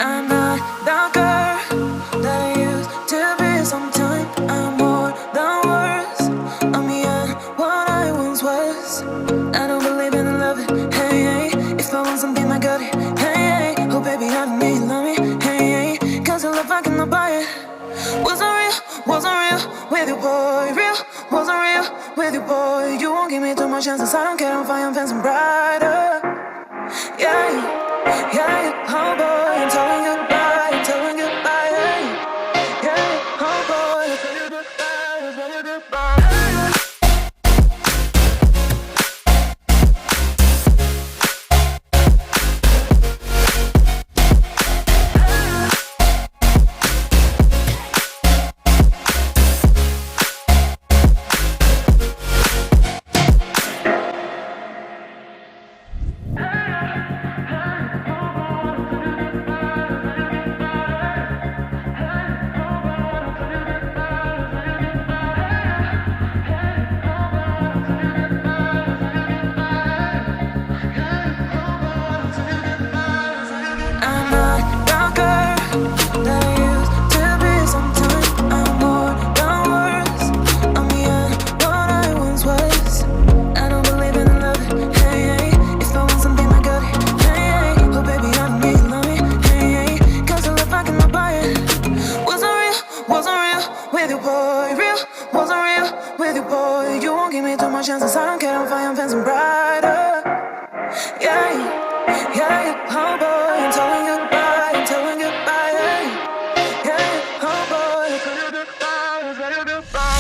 I'm not the girl that I used to be. Sometimes I'm more than words. I'm beyond what I once was. I don't believe in love, hey, hey. If I want something, I got it, hey, hey. Oh baby, I don't need love me, hey, hey. Cause your love, I cannot buy it. Wasn't real with you, boy. Real, wasn't real with you, boy. You won't give me too much chances. I don't care, I'm fine, I'm fancy brighter. Yeah, oh boy, I'm telling goodbye, yeah, oh boy, I'm telling goodbye. Chances, I don't care, I'm fine, I'm fancy brighter. Yeah, oh boy, I'm telling goodbye, yeah, oh boy, I'm telling goodbye.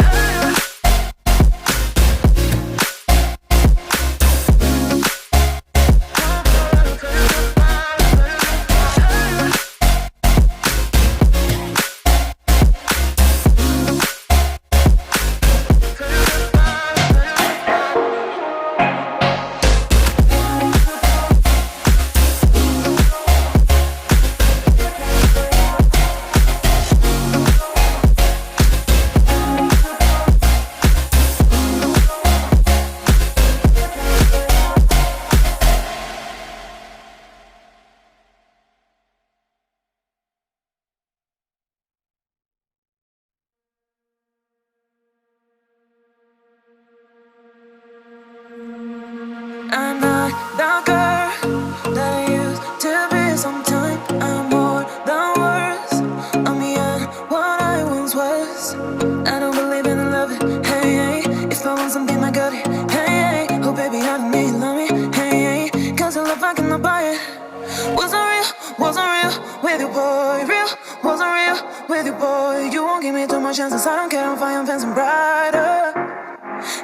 I'm not the girl that I used to be. Sometimes I'm more than words. I'm beyond what I once was. I don't believe in love, hey, hey. If I want something, I got it, hey, hey. Oh baby, I don't need love me, hey, hey. Cause your love, I cannot buy it. Wasn't real with you, boy. Real, wasn't real with you, boy. You won't give me too much chances. I don't care, I'm fine, I'm fancy brighter.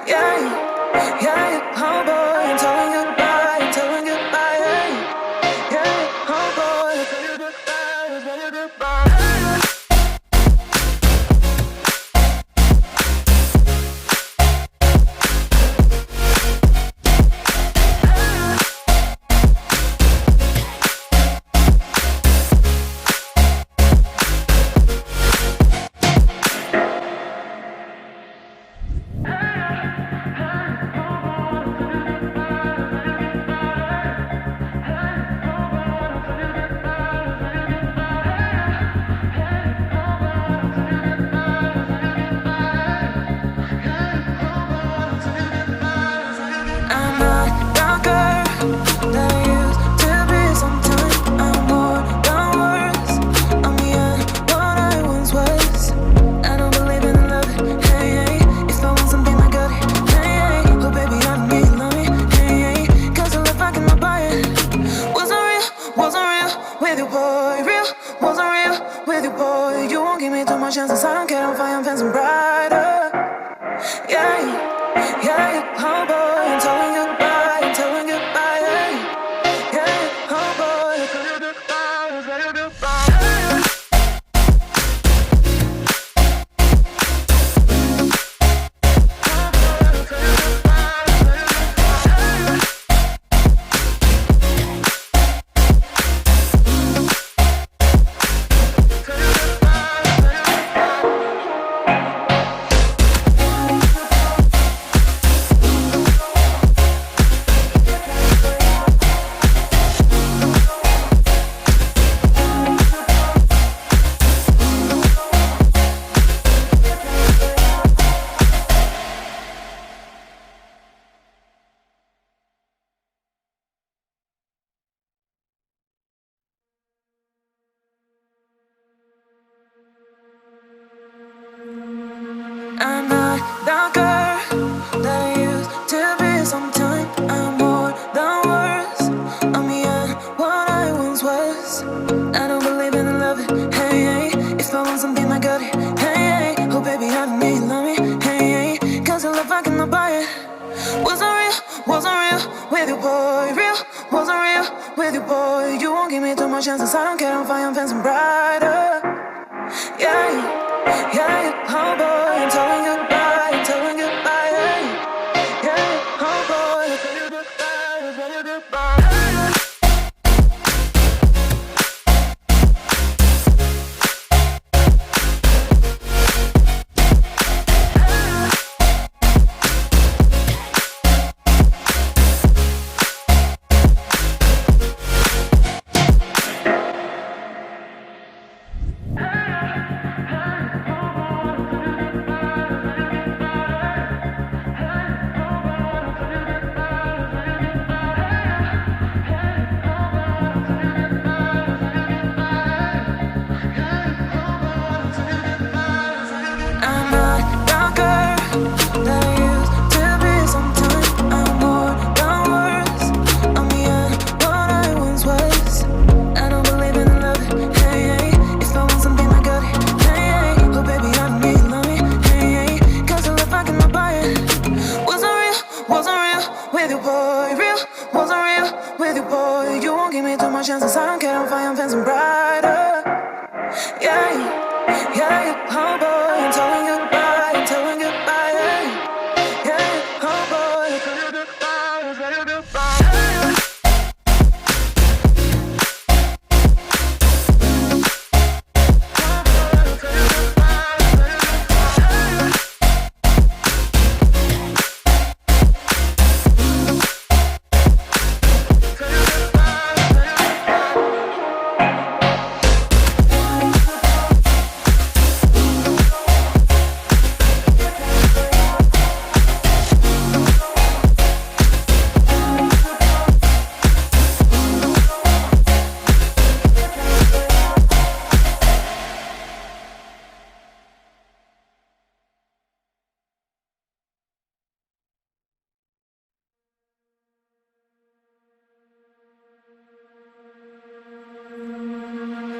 Yeah, oh boy, I'm telling goodbye, yeah, oh boy, I'm telling goodbye. girl that I used to be. Sometimes I'm more than words. I'm beyond what I once was. I don't believe in the love it. Hey, hey. If I want something, I got it. Hey, hey. Oh, baby, I don't need love me. Hey, hey. Cause the love I cannot buy it. Wasn't real with you, boy. Real, wasn't real with you, boy. You won't give me too much chances. I don't care, I'm fine, I'm fancy brighter. Yeah, yeah, oh boy, I'm telling goodbye, I'm telling goodbye. Yeah, oh boy, I'm telling goodbye, I'm telling goodbye.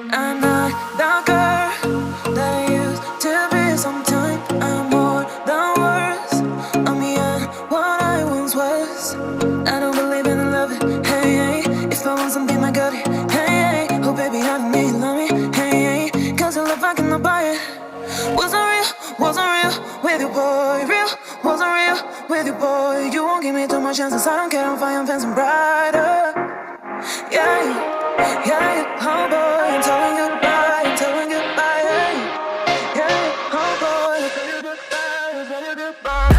I'm not the girl that I used to be. Sometimes I'm more than words. I'm beyond what I once was. I don't believe in the love it. Hey, hey. If I want something, I got it. Hey, hey. Oh, baby, I don't need love me. Hey, hey. Cause the love I cannot buy it. Wasn't real with you, boy. Real, wasn't real with you, boy. You won't give me too much chances. I don't care, I'm fine, I'm fancy brighter. Yeah, yeah, oh boy, I'm telling goodbye, I'm telling goodbye. Yeah, oh boy, I'm telling goodbye, I'm telling goodbye.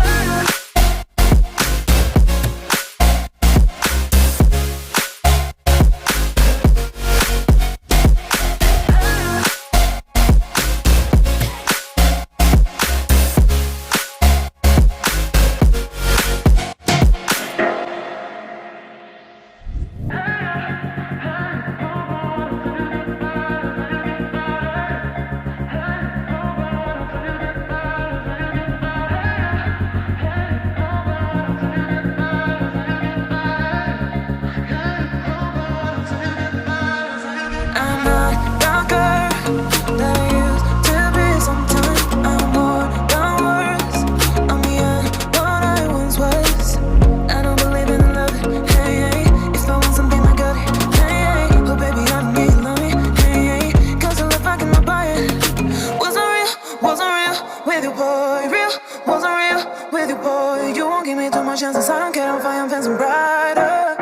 Chances I don't care, I'm fine, I'm fancy brighter.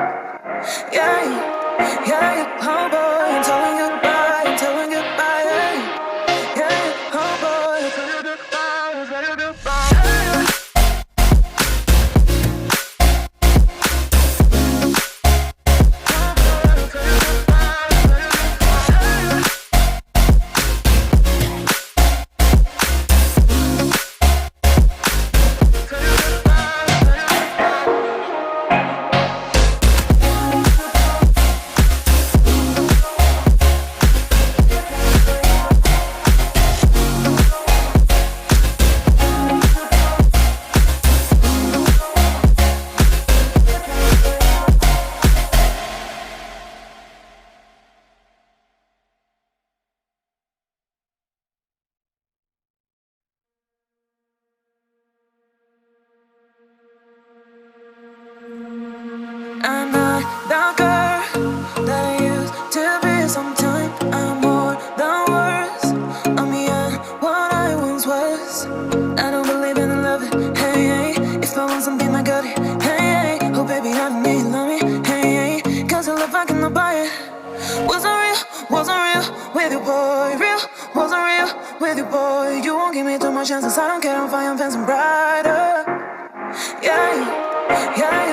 Yeah, yeah, oh boy, I'm telling goodbye, I'm telling goodbye. Yeah, oh boy, I'm telling goodbye, I'm telling goodbye. I'm not the girl that I used to be. Sometime I'm more than words. I'm beyond what I once was. I don't believe in love it. Hey, hey. If I want something, I got it. Hey, hey. Oh baby, I don't need love me. Hey, hey. Cause your love, I cannot buy it. Wasn't real with you, boy. Real, wasn't real with you, boy. You won't give me too much chances. I don't care if I am fancy brighter. Yeah, yeah.